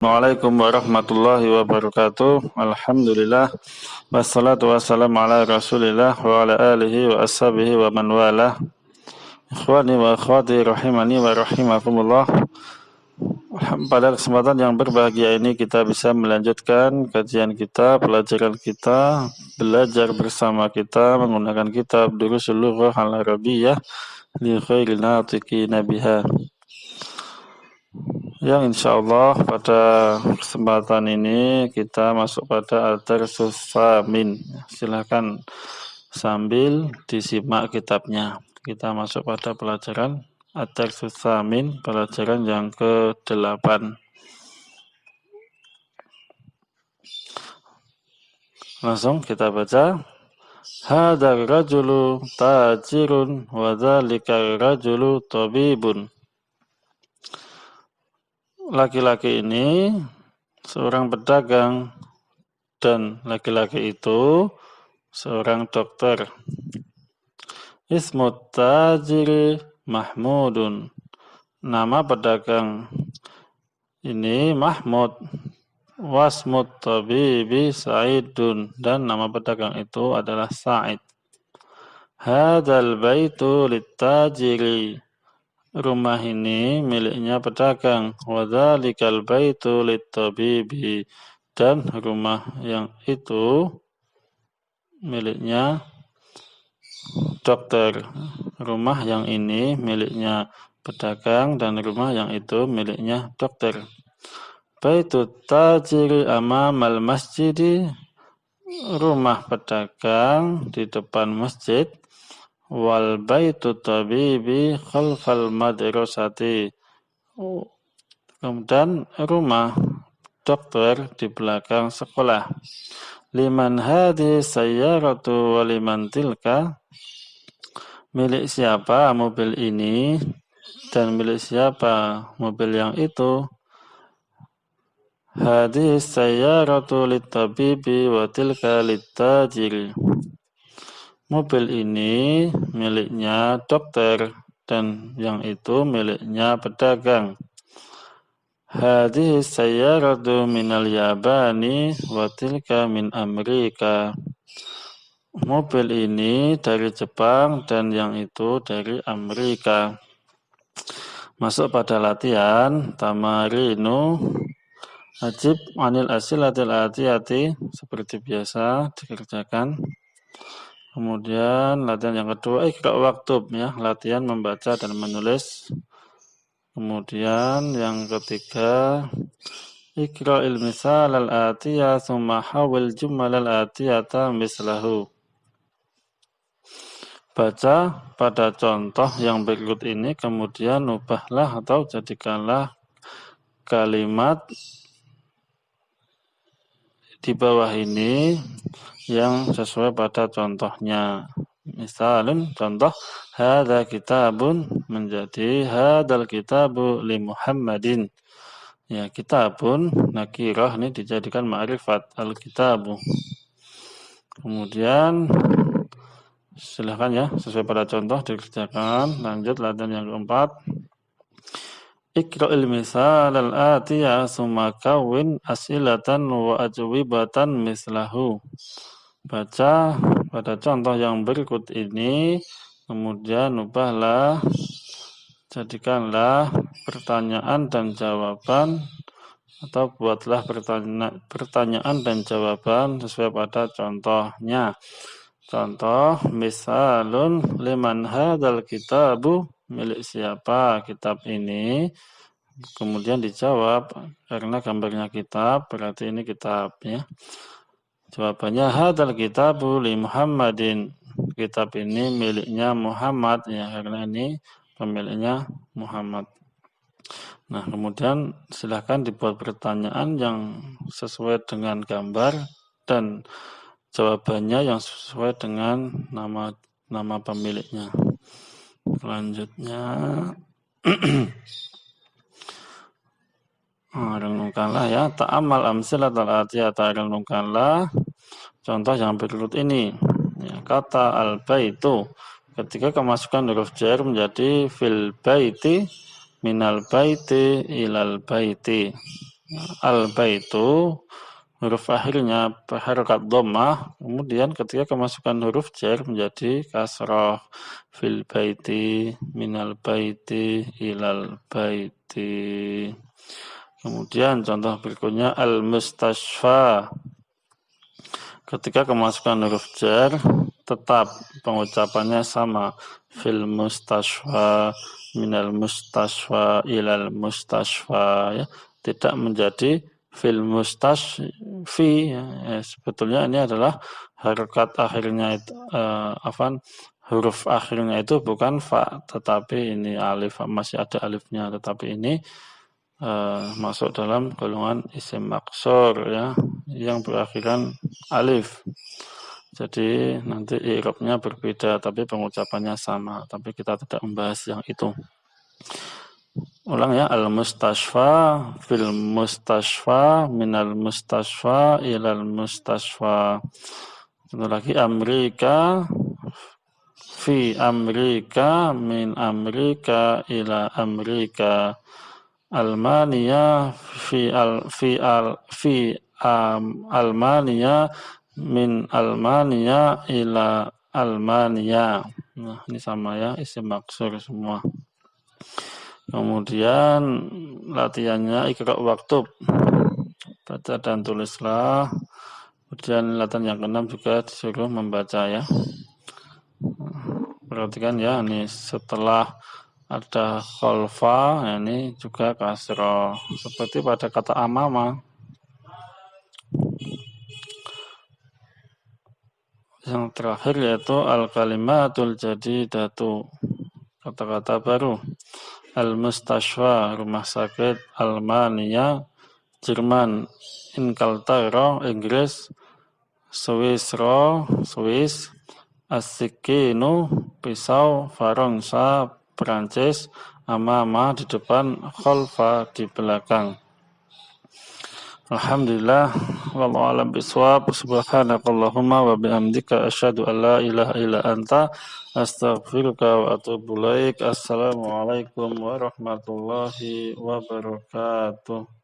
Assalamualaikum warahmatullahi wabarakatuh. Alhamdulillah. Wassalatu wassalamu ala rasulillah wa ala alihi wa ashabihi wa man walah. Ikhwani wa akhwati rahimani wa rahimakumullah. Pada kesempatan yang berbahagia ini kita bisa melanjutkan kajian kita, pelajaran kita, belajar bersama kita menggunakan kitab Durusul Lughah Al-Arabiyyah li khairil natiqina biha. Yang insyaallah pada kesempatan ini kita masuk pada Ad-Darsus Tsamin. Silakan sambil disimak kitabnya. Kita masuk pada pelajaran Ad-Darsus Tsamin, pelajaran yang ke-8. Langsung kita baca. Hadzal rajulu tajirun wa dzalika rajulu tabibun. Laki-laki ini seorang pedagang dan laki-laki itu seorang dokter. Ismut tajiri Mahmudun. Nama pedagang ini Mahmud. Wasmut tabibi Sa'idun. Dan nama pedagang itu adalah Sa'id. Hadzal baitu littajiri. Rumah ini miliknya pedagang. Wa dzalikal baitu littabibi. Dan rumah yang itu miliknya dokter. Rumah yang ini miliknya pedagang dan rumah yang itu miliknya dokter. Baitut tajiri amamal masjidi. Rumah pedagang di depan masjid. Wal baitu tabibi khalfal madrasati. Kemudian rumah dokter di belakang sekolah. Liman hadhi sayyaratu wa liman tilka. Milik siapa mobil ini dan milik siapa mobil yang itu. Hadhi sayyaratu littabibi wa tilka littajiri. Mobil ini miliknya dokter dan yang itu miliknya pedagang. Hadhihi sayyaratu minal Yabani wa tilka min Amerika. Mobil ini dari Jepang dan yang itu dari Amerika. Masuk pada latihan tamarinu. Ajib anil asilatil atiyati. Seperti biasa dikerjakan. Kemudian latihan yang kedua, iqra' waktub ya, latihan membaca dan menulis. Kemudian yang ketiga, iqra'il misal al-atiyah tsumma hawil jumal al-atiyata mislahu. Baca pada contoh yang berikut ini, kemudian ubahlah atau jadikanlah kalimat di bawah ini yang sesuai pada contohnya. Misalnya contoh hadza kitabun menjadi hadzal kitabu li Muhammadin. Ya, kitabun nakirah ini dijadikan ma'rifat al-kitabu. Kemudian silakan ya sesuai pada contoh dikerjakan. Lanjut latihan yang keempat. Iqra'il misal al-atiyah summa kawwin as'ilatan wa ajwibatan mislahu. Baca pada contoh yang berikut ini, kemudian ubahlah, jadikanlah pertanyaan dan jawaban, atau buatlah pertanyaan dan jawaban sesuai pada contohnya. Contoh, misalun liman hadzal kitabu, milik siapa kitab ini? Kemudian dijawab, karena gambarnya kitab, berarti ini kitab ya. Jawabannya hadzal kitabu li Muhammadin. Kitab ini miliknya Muhammad ya, karena ini pemiliknya Muhammad. Nah, kemudian silahkan dibuat pertanyaan yang sesuai dengan gambar dan jawabannya yang sesuai dengan nama pemiliknya. Selanjutnya renungkanlah ya, ta'amal amsilatal atiyata, renungkanlah contoh yang berikut ini. Ya, kata al-baitu ketika kemasukan huruf jar menjadi fil baiti minal baiti ilal baiti. Al-baitu huruf akhirnya harokat dhammah, kemudian ketika kemasukan huruf jar menjadi kasroh. Fil baiti, minal baiti, ilal baiti. Kemudian contoh berikutnya al-mustashfa. Ketika kemasukan huruf jar tetap pengucapannya sama. Fil mustashfa, minal mustashfa, ilal mustashfa, ya. Tidak menjadi fil mustashfi, ya. Sebetulnya ini adalah harokat akhirnya itu huruf akhirnya itu bukan fa, tetapi ini alif, masih ada alifnya, tetapi ini masuk dalam golongan isim maksur, ya, yang berakhiran alif. Jadi nanti i'rabnya berbeda tapi pengucapannya sama, tapi kita tidak membahas yang itu. Ulang ya, al-mustashfa, fil mustashfa, minal mustashfa, ilal mustashfa. Satu lagi Amerika, fi Amerika, min Amerika, ila Amerika. Almania, Almania, min Almania ila Almania. Nah, ini sama ya, isim maksur semua. Kemudian latihannya ikra waktub. Baca dan tulislah. Kemudian latihan yang keenam juga disuruh membaca ya. Perhatikan ya, ini setelah ada kholfa, ini juga kasroh. Seperti pada kata amama. Yang terakhir yaitu al-kalimatul jadidatu, kata-kata baru. Al-mustashfa, rumah sakit. Almania, Jerman. Inkaltara, Inggris. Swiss. As-sikinu, pisau. Faransa, Perancis. Amama di depan, khalfa di belakang. Alhamdulillah, wallahu a'lam bishawab. Subhanakallahumma wa bihamdika asyhadu an la ilaha illa anta astaghfiruka wa atubu ilaik. Assalamualaikum warahmatullahi wabarakatuh.